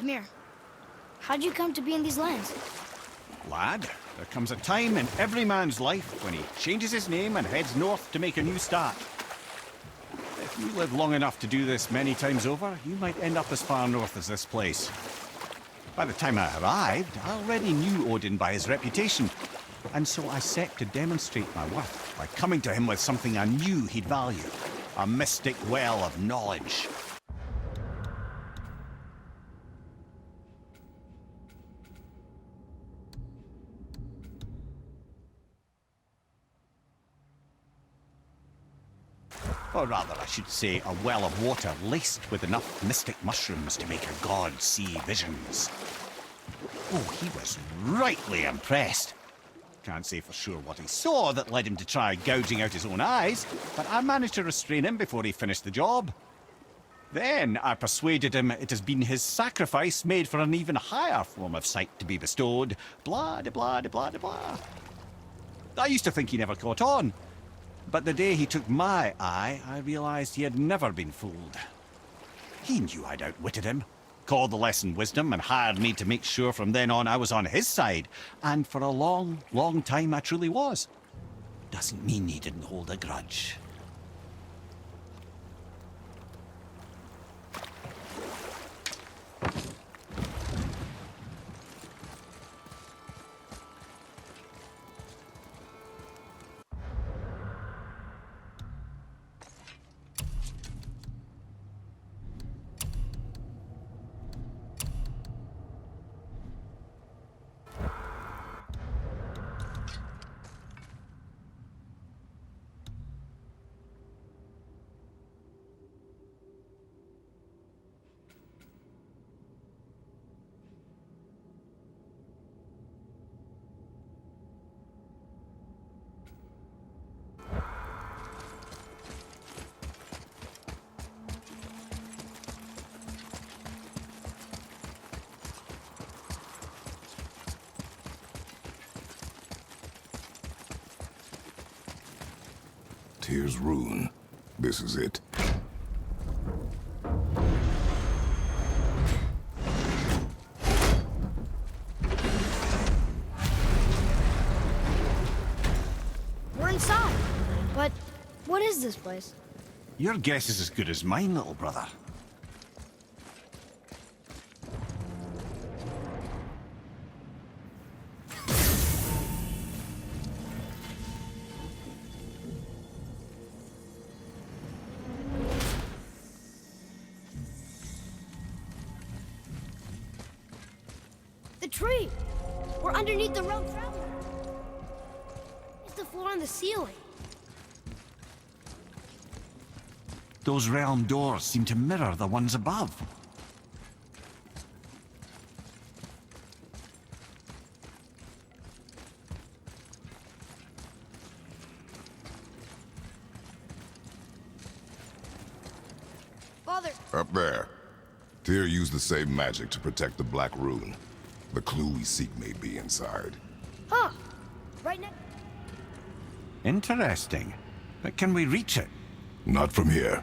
Come here. How'd you come to be in these lands? Lad, there comes a time in every man's life when he changes his name and heads north to make a new start. If you live long enough to do this many times over, you might end up as far north as this place. By the time I arrived, I already knew Odin by his reputation, and so I set to demonstrate my worth by coming to him with something I knew he'd value, a mystic well of knowledge. Or rather, I should say, a well of water laced with enough mystic mushrooms to make a god see visions. Oh, he was rightly impressed. Can't say for sure what he saw that led him to try gouging out his own eyes, but I managed to restrain him before he finished the job. Then I persuaded him it has been his sacrifice made for an even higher form of sight to be bestowed. Blah, de blah, de blah, de blah. I used to think he never caught on. But the day he took my eye, I realized he had never been fooled. He knew I'd outwitted him, called the lesson wisdom, and hired me to make sure from then on I was on his side. And for a long, long time I truly was. Doesn't mean he didn't hold a grudge. Tyr's Rune. This is it. We're inside. But what is this place? Your guess is as good as mine, little brother. The tree! We're underneath the realm traveler. It's the floor on the ceiling. Those realm doors seem to mirror the ones above. Father! Up there. Tyr used the same magic to protect the Black Rune. The clue we seek may be inside. Huh! Right next... Interesting. But can we reach it? Not from here.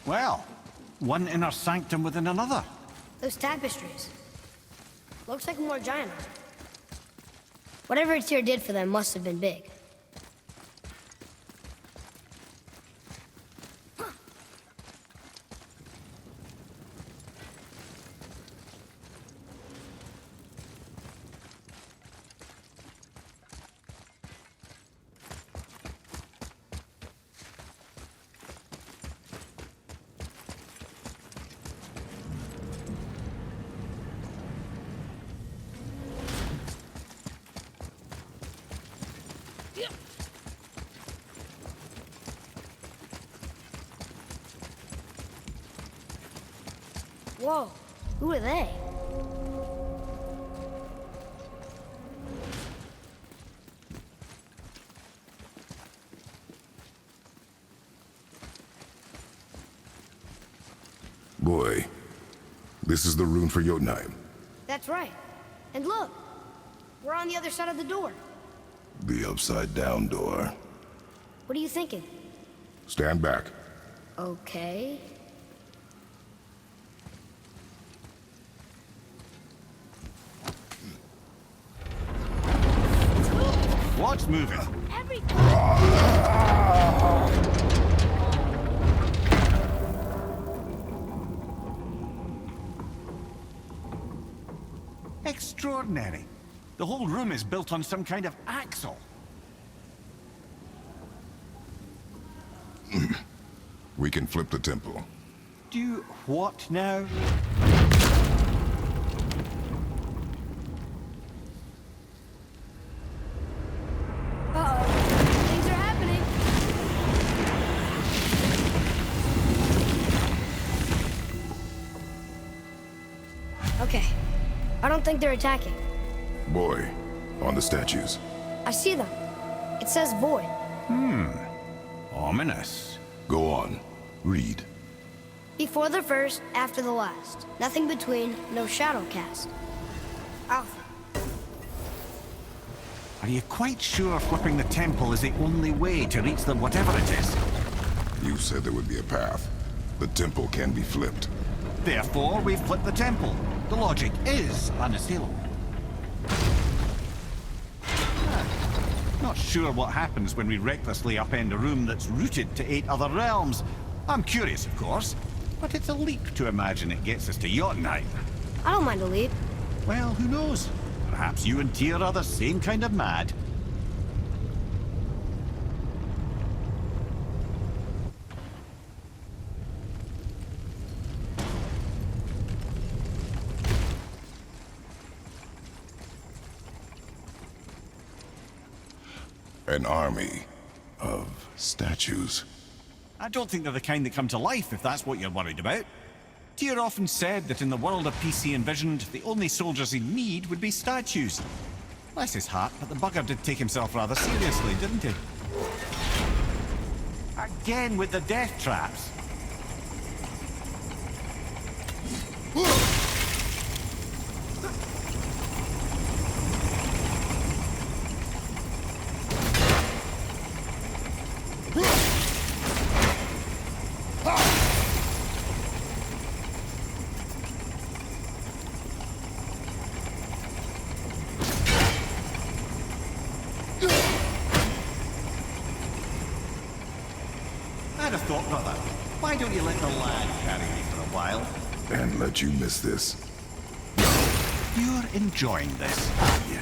Well, one inner sanctum within another. Those tapestries. Looks like more giant art. Whatever Tyr did for them must have been big. Whoa, who are they? Boy, this is the rune for Jotunheim. That's right. And look, we're on the other side of the door. The upside-down door. What are you thinking? Stand back. Okay. What's moving? Everything! Extraordinary. The whole room is built on some kind of axle. We can flip the temple. Do what now? Uh-oh. Things are happening. Okay. I don't think they're attacking. Boy, on the statues. I see them. It says void. Ominous. Go on. Read. Before the first, after the last. Nothing between, no shadow cast. Alpha. Are you quite sure flipping the temple is the only way to reach them, whatever it is? You said there would be a path. The temple can be flipped. Therefore, we flip the temple. The logic is unassailable. Not sure what happens when we recklessly upend a room that's rooted to 8 other realms. I'm curious, of course, but it's a leap to imagine it gets us to Jotunheim. I don't mind a leap. Well, who knows? Perhaps you and Tyr are the same kind of mad. An army of statues. I don't think they're the kind that come to life, if that's what you're worried about. Tyr often said that in the world of peace he envisioned, the only soldiers he'd need would be statues. Bless his heart, but the bugger did take himself rather seriously, didn't he? Again with the death traps. I'd have thought, brother. Why don't you let the lad carry me for a while? And let you miss this. You're enjoying this, aren't you?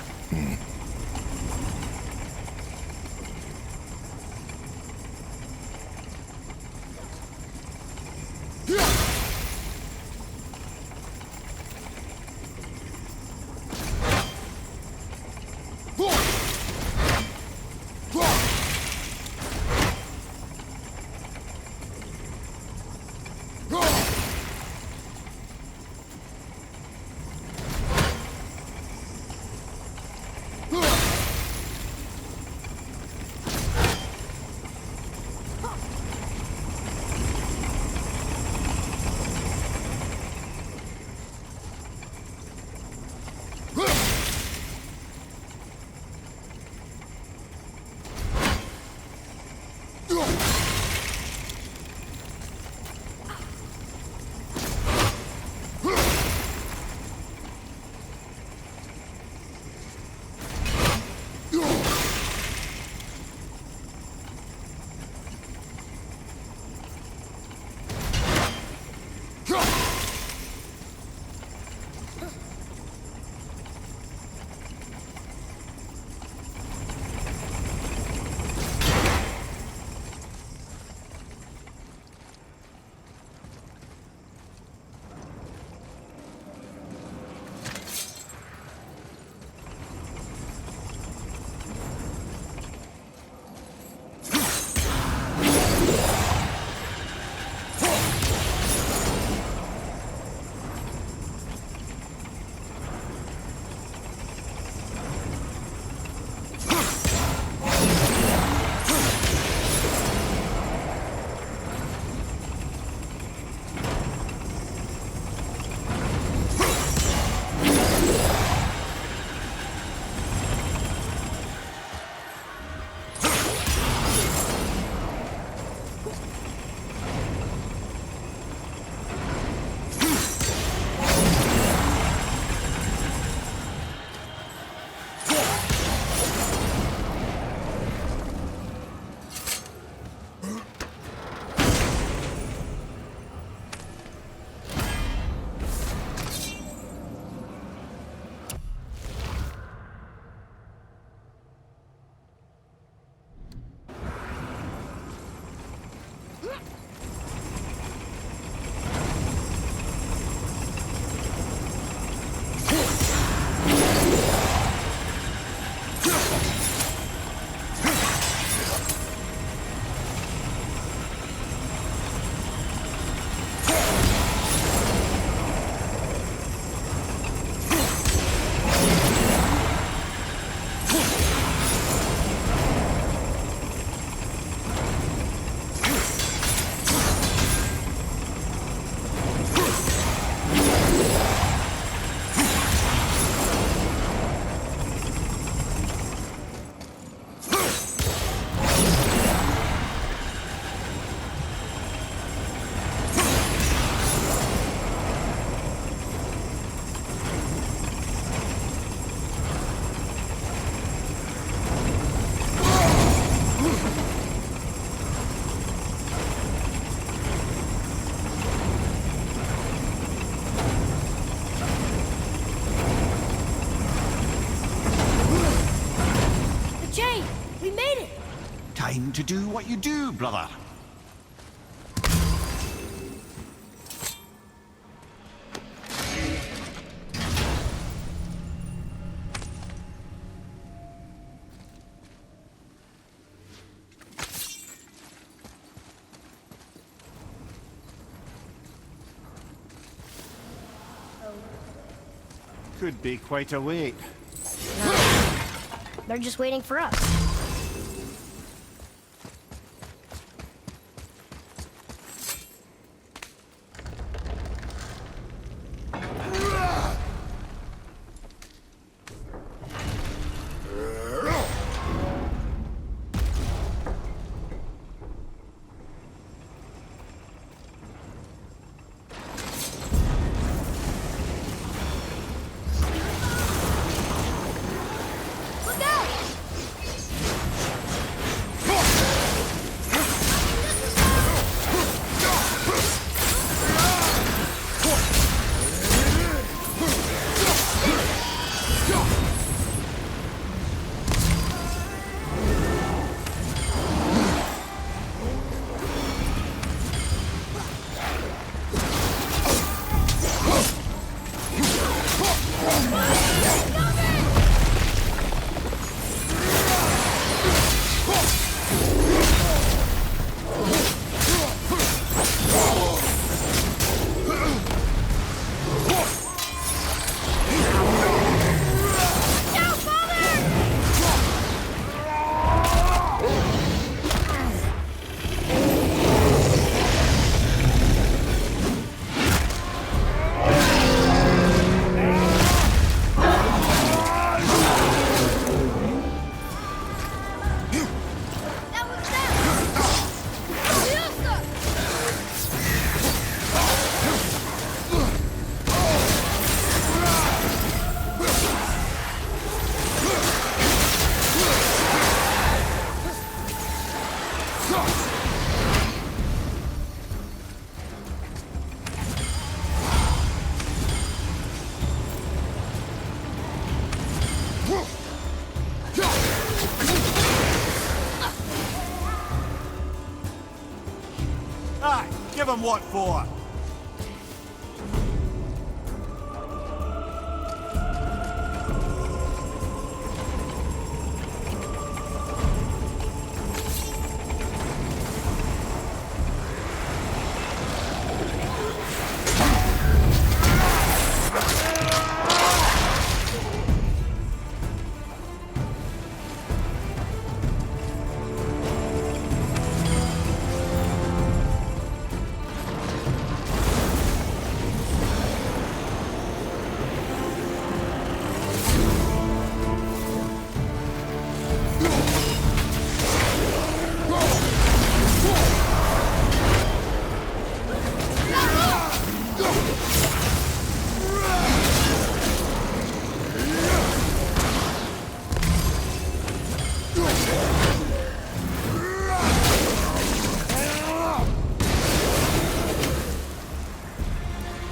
time to do what you do, brother. Could be quite a wait. They're just waiting for us. Aye, give him what for.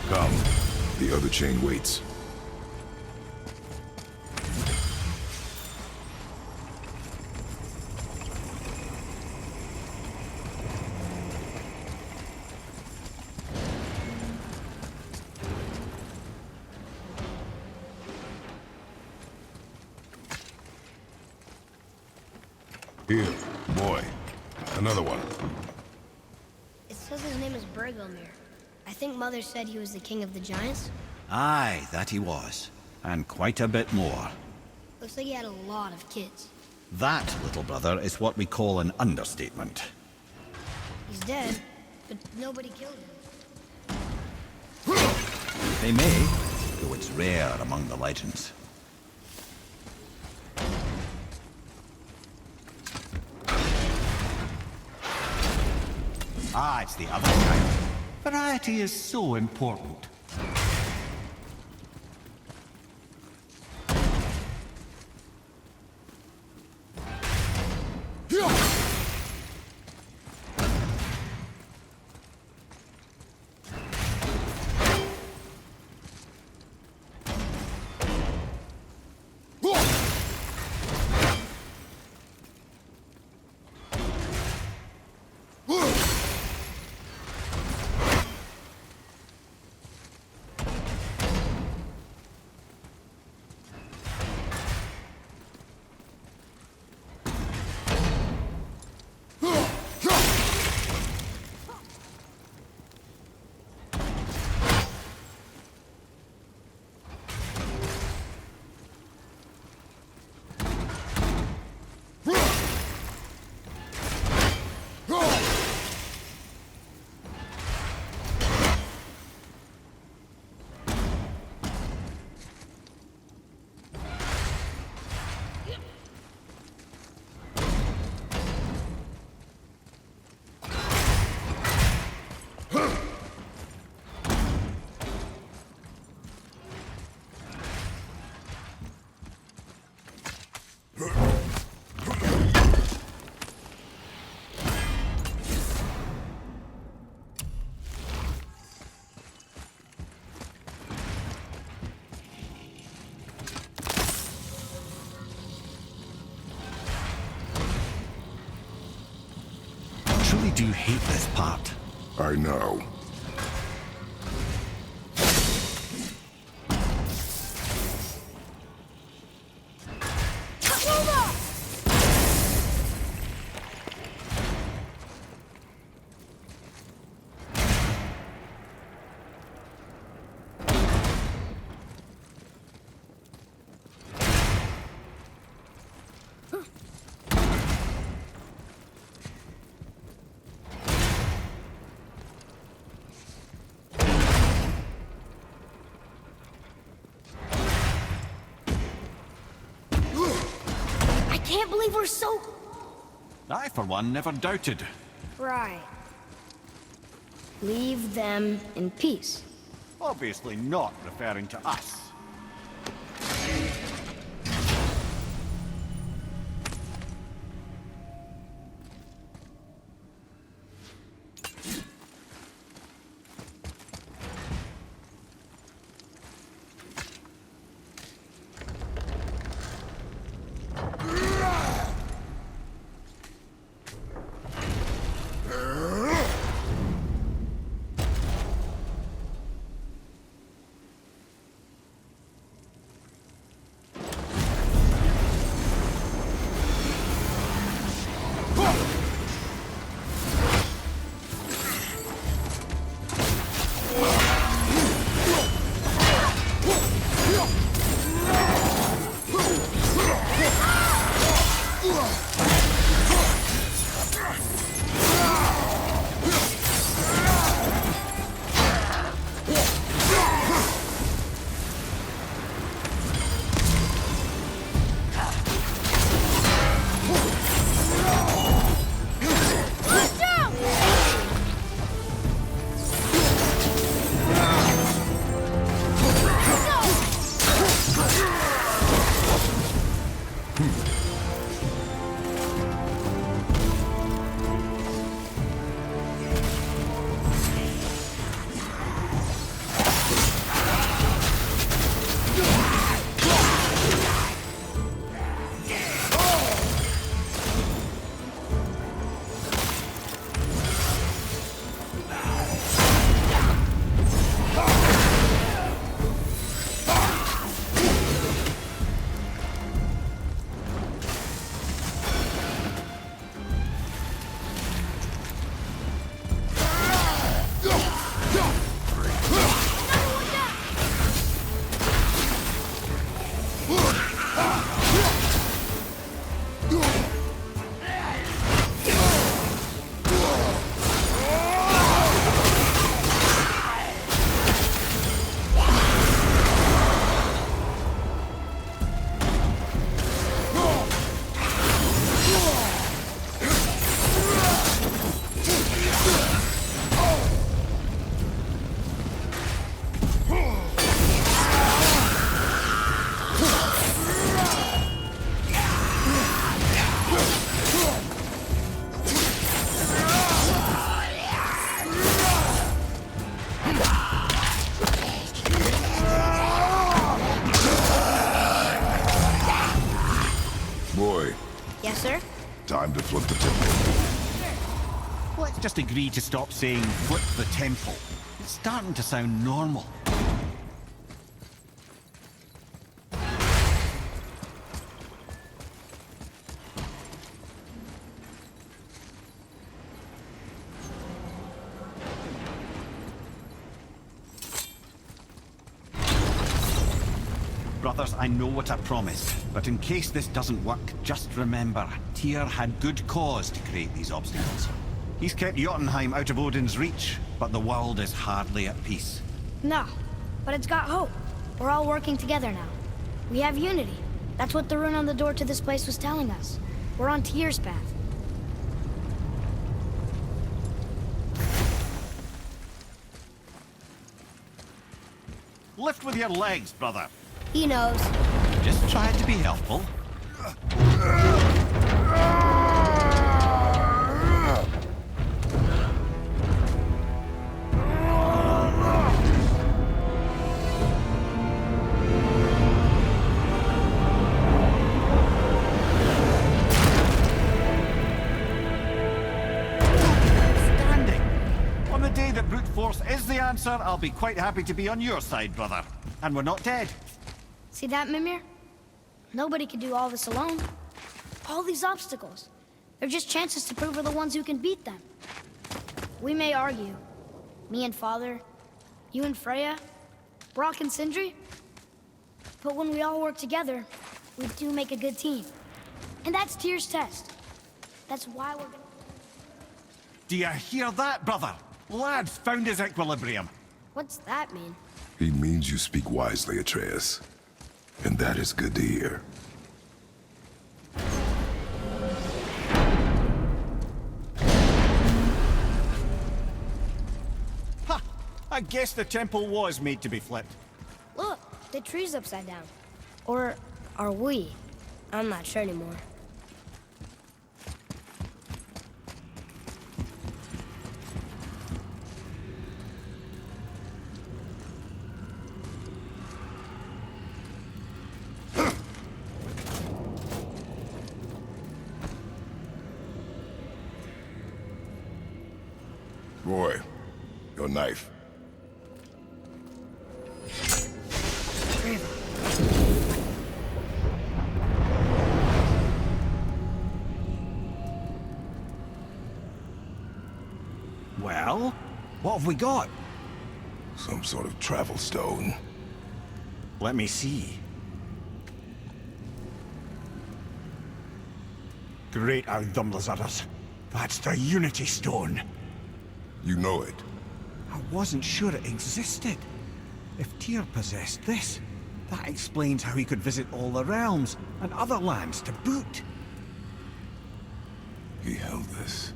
Come. The other chain waits. Here, boy. Another one. It says his name is Bergelmir. I think Mother said he was the king of the giants. Aye, that he was. And quite a bit more. Looks like he had a lot of kids. That, little brother, is what we call an understatement. He's dead, but nobody killed him. They may, though it's rare among the legends. Ah, it's the other kind. Variety is so important. do hate this part. I know. I can't believe we're so... I, for one, never doubted. Right. Leave them in peace. Obviously not referring to us. Yes, sir? Time to flip the temple. Let's just agree to stop saying flip the temple. It's starting to sound normal. Brothers, I know what I promised, but in case this doesn't work, just remember, Tyr had good cause to create these obstacles. He's kept Jotunheim out of Odin's reach, but the world is hardly at peace. No, but it's got hope. We're all working together now. We have unity. That's what the rune on the door to this place was telling us. We're on Tyr's path. Lift with your legs, brother. He knows. Just try to be helpful. answer, I'll be quite happy to be on your side, brother. And we're not dead. See that, Mimir? Nobody could do all this alone. All these obstacles. They're just chances to prove we're the ones who can beat them. We may argue. Me and Father, you and Freya, Brock and Sindri. But when we all work together, we do make a good team. And that's Tyr's test. That's why we're gonna... Do you hear that, brother? Lad's found his equilibrium. What's that mean? He means you speak wisely, Atreus. And that is good to hear. Ha! I guess the temple was made to be flipped. Look, the tree's upside down. Or are we? I'm not sure anymore. Boy, your knife. Well, what have we got? Some sort of travel stone. Let me see. Great Outdumblers. That's the Unity Stone. You know it. I wasn't sure it existed. If Tyr possessed this, that explains how he could visit all the realms and other lands to boot. He held this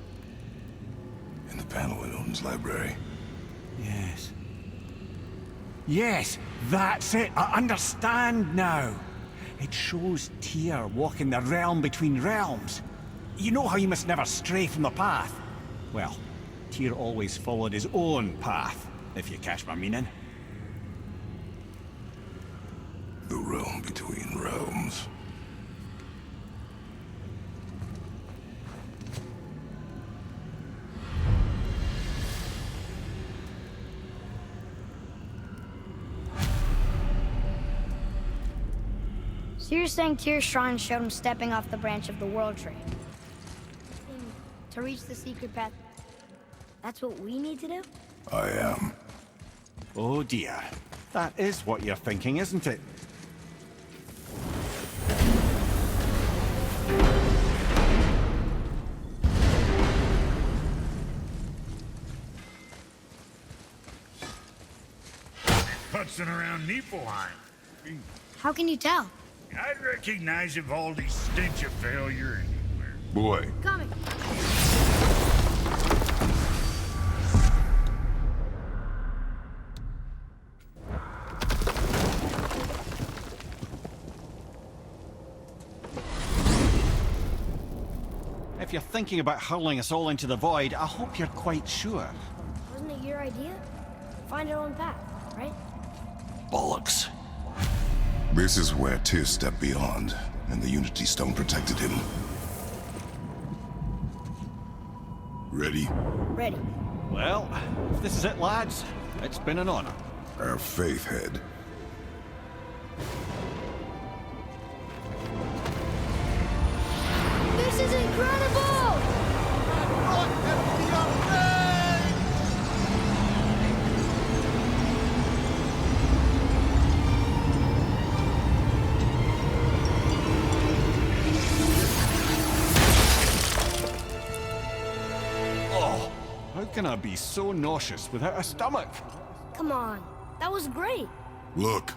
in the panel in Odin's library. Yes. Yes, that's it. I understand now. It shows Tyr walking the realm between realms. You know how you must never stray from the path? Well, Tyr always followed his own path, if you catch my meaning. The realm between realms. So you're saying Tyr's shrine showed him stepping off the branch of the World Tree? To reach the secret path. That's what we need to do? I am. Oh dear. That is what you're thinking, isn't it? Putzing around Niflheim. How can you tell? I'd recognize Ivaldi's stench of failure anywhere. Boy, Coming. If you're thinking about hurling us all into the void, I hope you're quite sure. Wasn't it your idea? Find our own path, right? Bollocks. this is where Tyr stepped beyond, and the Unity Stone protected him. Ready? Ready. Well, if this is it, lads. It's been an honor. Our faith head. This is incredible! Oh, how can I be so nauseous without a stomach? Come on. That was great. Look,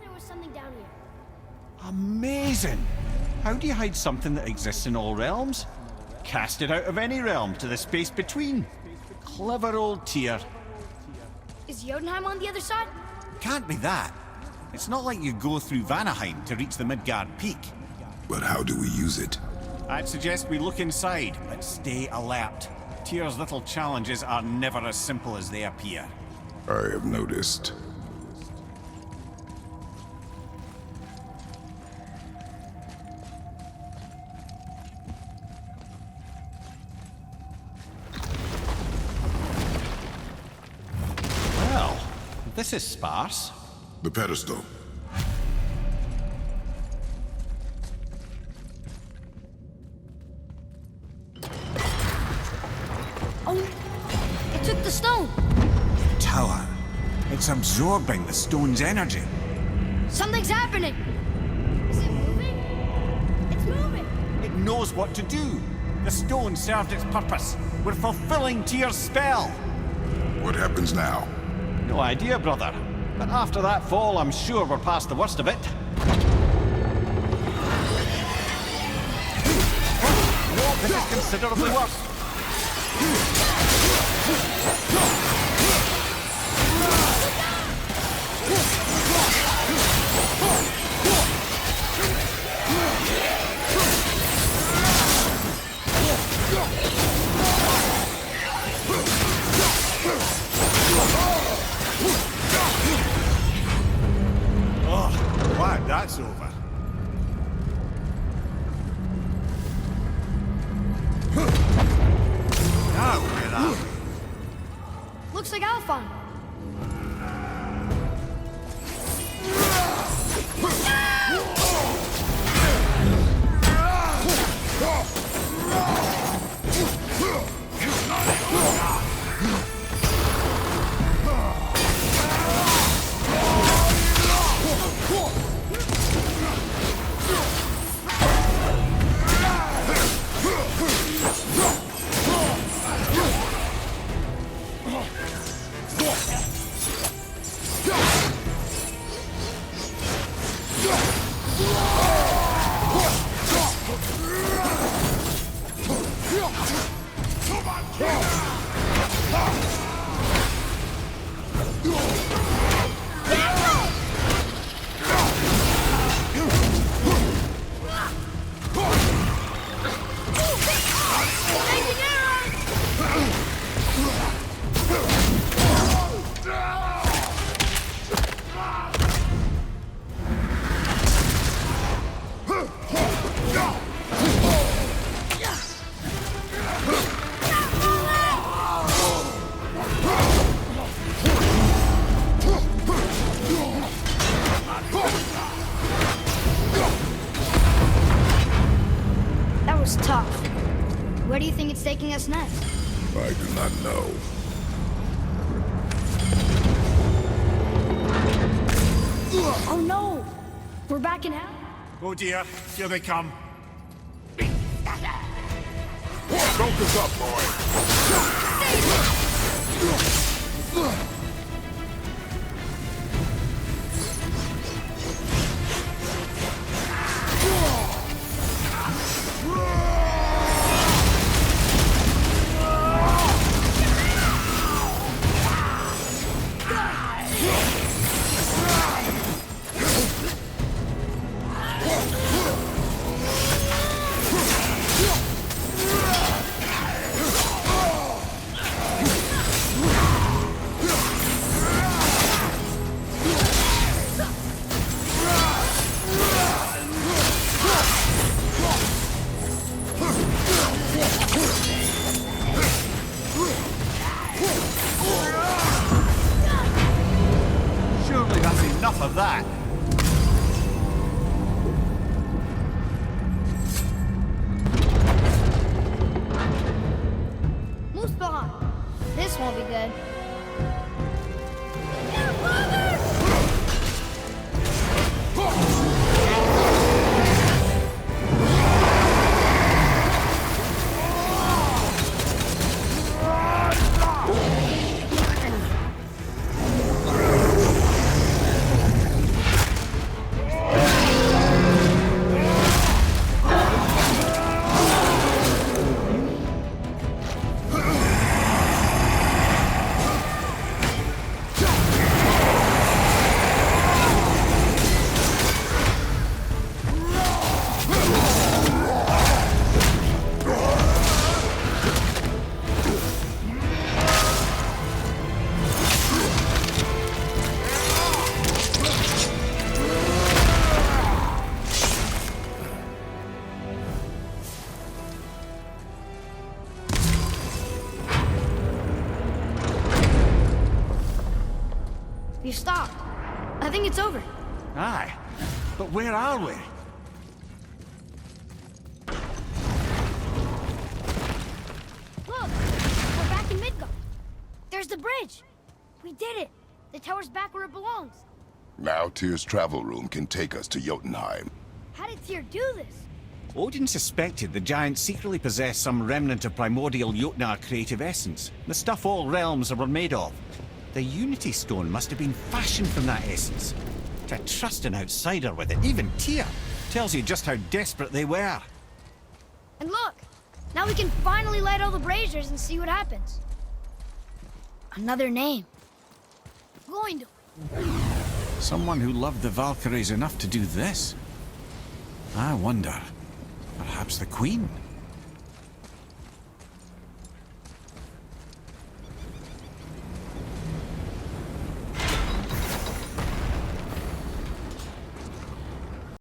There was something down here. Amazing! How do you hide something that exists in all realms? Cast it out of any realm to the space between. Clever old Tyr. Is Jotunheim on the other side? Can't be that. It's not like you go through Vanaheim to reach the Midgard Peak. but how do we use it? I'd suggest we look inside, but stay alert. Tyr's little challenges are never as simple as they appear. I have noticed. this is sparse. The pedestal. Oh, it took the stone. Tower. It's absorbing the stone's energy. Something's happening. Is it moving? It's moving. It knows what to do. The stone served its purpose. We're fulfilling Tyr's spell. What happens now? No idea, brother. But after that fall, I'm sure we're past the worst of it. No, this is considerably worse. Oh, glad that's over. Now where are we? Looks like Alphon. That was tough. Where do you think it's taking us next? I do not know. Oh no! We're backing out? Oh dear, here they come. Focus up, boy. stopped. I think it's over. Aye. But where are we? Look! We're back in Midgard. There's the bridge. We did it. The tower's back where it belongs. Now Tyr's travel room can take us to Jotunheim. How did Tyr do this? Odin suspected the giants secretly possessed some remnant of primordial Jotnar creative essence, the stuff all realms were made of. The Unity Stone must have been fashioned from that essence. To trust an outsider with it, even Tyr, tells you just how desperate they were. And look! Now we can finally light all the braziers and see what happens. Another name. Going to. Someone who loved the Valkyries enough to do this? I wonder. Perhaps the Queen?